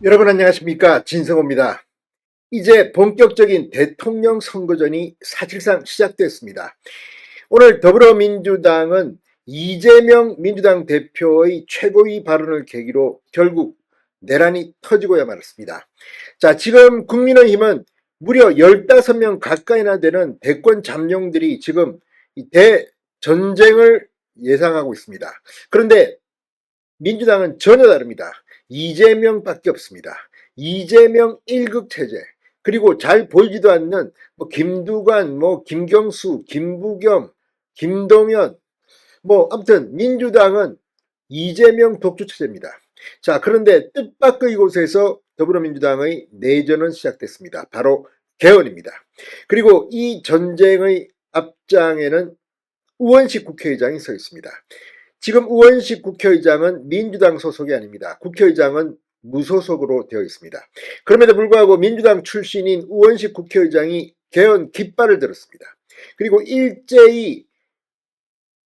여러분 안녕하십니까, 진성호입니다. 이제 본격적인 대통령 선거전이 사실상 시작됐습니다. 오늘 더불어민주당은 이재명 민주당 대표의 최고위 발언을 계기로 결국 내란이 터지고야 말았습니다. 자, 지금 국민의힘은 무려 15명 가까이나 되는 대권 잠룡들이 지금 이 대전쟁을 예상하고 있습니다. 그런데 민주당은 전혀 다릅니다. 이재명밖에 없습니다. 이재명 1극 체제, 그리고 잘 보이지도 않는 김두관, 김경수, 김부겸, 김동연, 아무튼 민주당은 이재명 독주 체제입니다. 자, 그런데 뜻밖의 이곳에서 더불어민주당의 내전은 시작됐습니다. 바로 개헌입니다. 그리고 이 전쟁의 앞장에는 우원식 국회의장이 서 있습니다. 지금 우원식 국회의장은 민주당 소속이 아닙니다. 국회의장은 무소속으로 되어 있습니다. 그럼에도 불구하고 민주당 출신인 우원식 국회의장이 개헌 깃발을 들었습니다. 그리고 일제히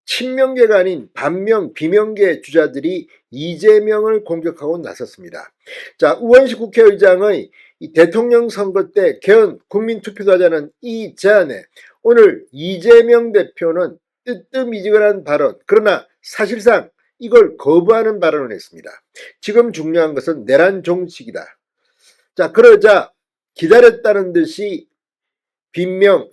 친명계가 아닌 반명, 비명계 주자들이 이재명을 공격하고 나섰습니다. 자, 우원식 국회의장의 이 대통령 선거 때 개헌 국민투표도 하자는 이 제안에 오늘 이재명 대표는 뜨뜻미지근한 발언, 그러나 사실상 이걸 거부하는 발언을 했습니다. 지금 중요한 것은 내란 종식이다. 자, 그러자 기다렸다는 듯이 비명,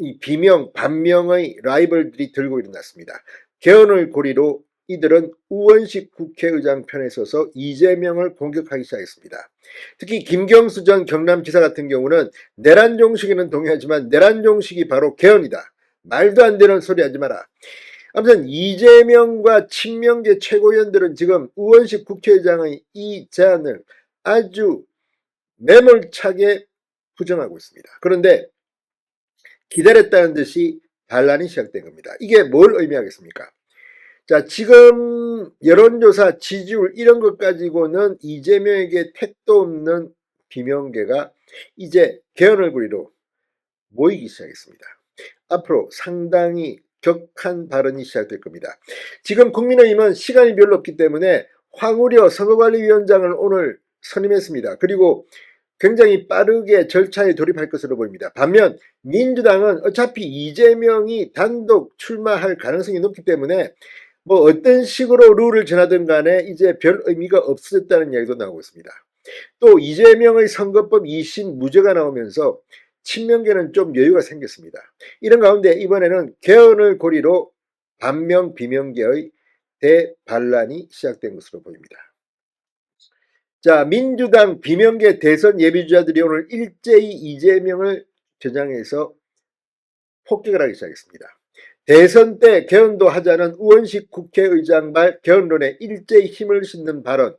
반명의 라이벌들이 들고 일어났습니다. 개헌을 고리로 이들은 우원식 국회의장 편에 서서 이재명을 공격하기 시작했습니다. 특히 김경수 전 경남지사 같은 경우는 내란 종식에는 동의하지만 내란 종식이 바로 개헌이다. 말도 안 되는 소리 하지 마라. 아무튼 이재명과 친명계 최고위원들은 지금 우원식 국회의장의 이 제안을 아주 매몰차게 부정하고 있습니다. 그런데 기다렸다는 듯이 반란이 시작된 겁니다. 이게 뭘 의미하겠습니까? 자, 지금 여론조사 지지율 이런 것 가지고는 이재명에게 택도 없는 비명계가 이제 개헌을 고리로 모이기 시작했습니다. 앞으로 상당히 격한 발언이 시작될 겁니다. 지금 국민의힘은 시간이 별로 없기 때문에 황우려 선거관리위원장을 오늘 선임했습니다. 그리고 굉장히 빠르게 절차에 돌입할 것으로 보입니다. 반면 민주당은 어차피 이재명이 단독 출마할 가능성이 높기 때문에 어떤 식으로 룰을 정하든 간에 이제 별 의미가 없어졌다는 이야기도 나오고 있습니다. 또 이재명의 선거법 2심 무죄가 나오면서 친명계는 좀 여유가 생겼습니다. 이런 가운데 이번에는 개헌을 고리로 반명 비명계의 대반란이 시작된 것으로 보입니다. 자, 민주당 비명계 대선 예비주자들이 오늘 일제히 이재명을 겨냥해서 폭격을 하기 시작했습니다. 대선 때 개헌도 하자는 우원식 국회의장 말 개헌론에 일제히 힘을 싣는 발언.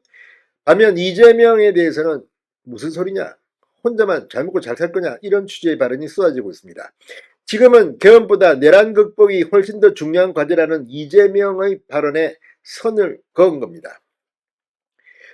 반면 이재명에 대해서는 무슨 소리냐? 혼자만 잘 먹고 잘 살 거냐? 이런 취지의 발언이 쏟아지고 있습니다. 지금은 개헌보다 내란 극복이 훨씬 더 중요한 과제라는 이재명의 발언에 선을 그은 겁니다.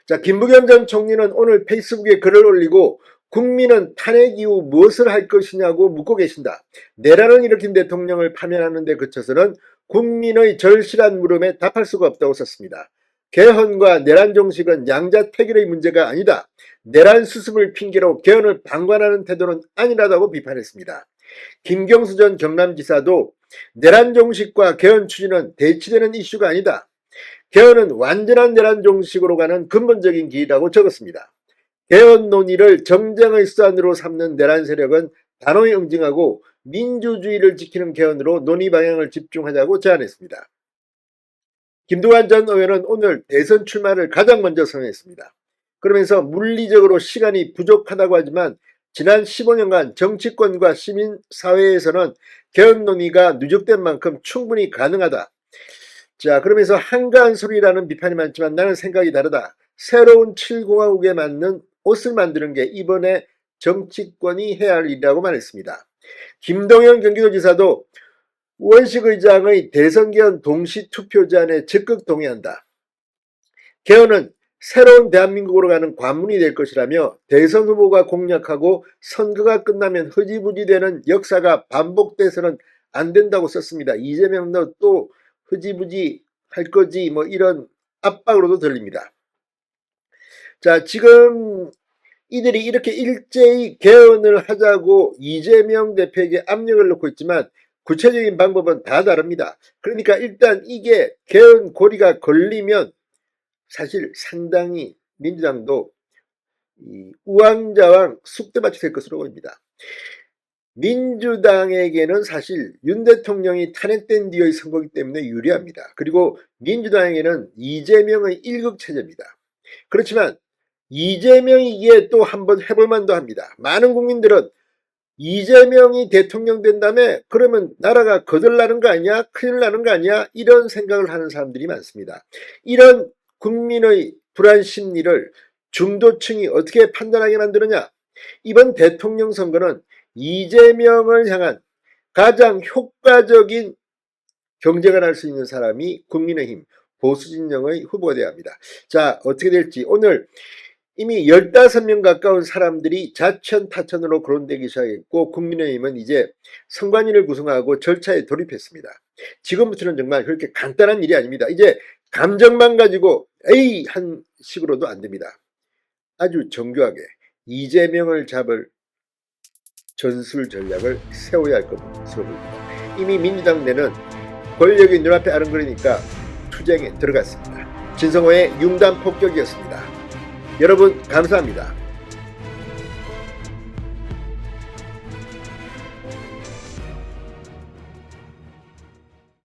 자, 김부겸 전 총리는 오늘 페이스북에 글을 올리고 국민은 탄핵 이후 무엇을 할 것이냐고 묻고 계신다. 내란을 일으킨 대통령을 파면하는 데 그쳐서는 국민의 절실한 물음에 답할 수가 없다고 썼습니다. 개헌과 내란 종식은 양자택일의 문제가 아니다. 내란 수습을 핑계로 개헌을 방관하는 태도는 아니라고 비판했습니다. 김경수 전 경남지사도 내란 종식과 개헌 추진은 대치되는 이슈가 아니다. 개헌은 완전한 내란 종식으로 가는 근본적인 길이라고 적었습니다. 개헌 논의를 정쟁의 수단으로 삼는 내란 세력은 단호히 응징하고 민주주의를 지키는 개헌으로 논의 방향을 집중하자고 제안했습니다. 김두관 전 의원은 오늘 대선 출마를 가장 먼저 선언했습니다. 그러면서 물리적으로 시간이 부족하다고 하지만 지난 15년간 정치권과 시민사회에서는 개헌 논의가 누적된 만큼 충분히 가능하다. 자, 그러면서 한가한 소리라는 비판이 많지만 나는 생각이 다르다. 새로운 7공화국에 맞는 옷을 만드는 게 이번에 정치권이 해야 할 일이라고 말했습니다. 김동연 경기도지사도 우원식 의장의 대선 개헌 동시 투표 제안에 적극 동의한다. 개헌은 새로운 대한민국으로 가는 관문이 될 것이라며 대선 후보가 공략하고 선거가 끝나면 흐지부지 되는 역사가 반복돼서는 안 된다고 썼습니다. 이재명도 또 흐지부지 할 거지 이런 압박으로도 들립니다. 자, 지금 이들이 이렇게 일제히 개헌을 하자고 이재명 대표에게 압력을 넣고 있지만 구체적인 방법은 다 다릅니다. 그러니까 일단 이게 개헌 고리가 걸리면 사실 상당히 민주당도 우왕좌왕 쑥대밭이 될 것으로 보입니다. 민주당에게는 사실 윤 대통령이 탄핵된 뒤의 선거이기 때문에 유리합니다. 그리고 민주당에게는 이재명의 일극체제입니다. 그렇지만 이재명이기에 또 한번 해볼 만도 합니다. 많은 국민들은 이재명이 대통령 된 다음에 그러면 나라가 거덜나는 거 아니야? 큰일 나는 거 아니야? 이런 생각을 하는 사람들이 많습니다. 이런 국민의 불안 심리를 중도층이 어떻게 판단하게 만드느냐? 이번 대통령 선거는 이재명을 향한 가장 효과적인 경쟁을 할 수 있는 사람이 국민의힘 보수진영의 후보가 되어야 합니다. 자, 어떻게 될지 오늘 이미 15명 가까운 사람들이 자천타천으로 거론되기 시작했고 국민의힘은 이제 선관위를 구성하고 절차에 돌입했습니다. 지금부터는 정말 그렇게 간단한 일이 아닙니다. 이제 감정만 가지고 에이 한 식으로도 안 됩니다. 아주 정교하게 이재명을 잡을 전술 전략을 세워야 할 것으로 보입니다. 이미 민주당 내는 권력이 눈앞에 아른거리니까 투쟁에 들어갔습니다. 진성호의 융단 폭격이었습니다. 여러분 감사합니다.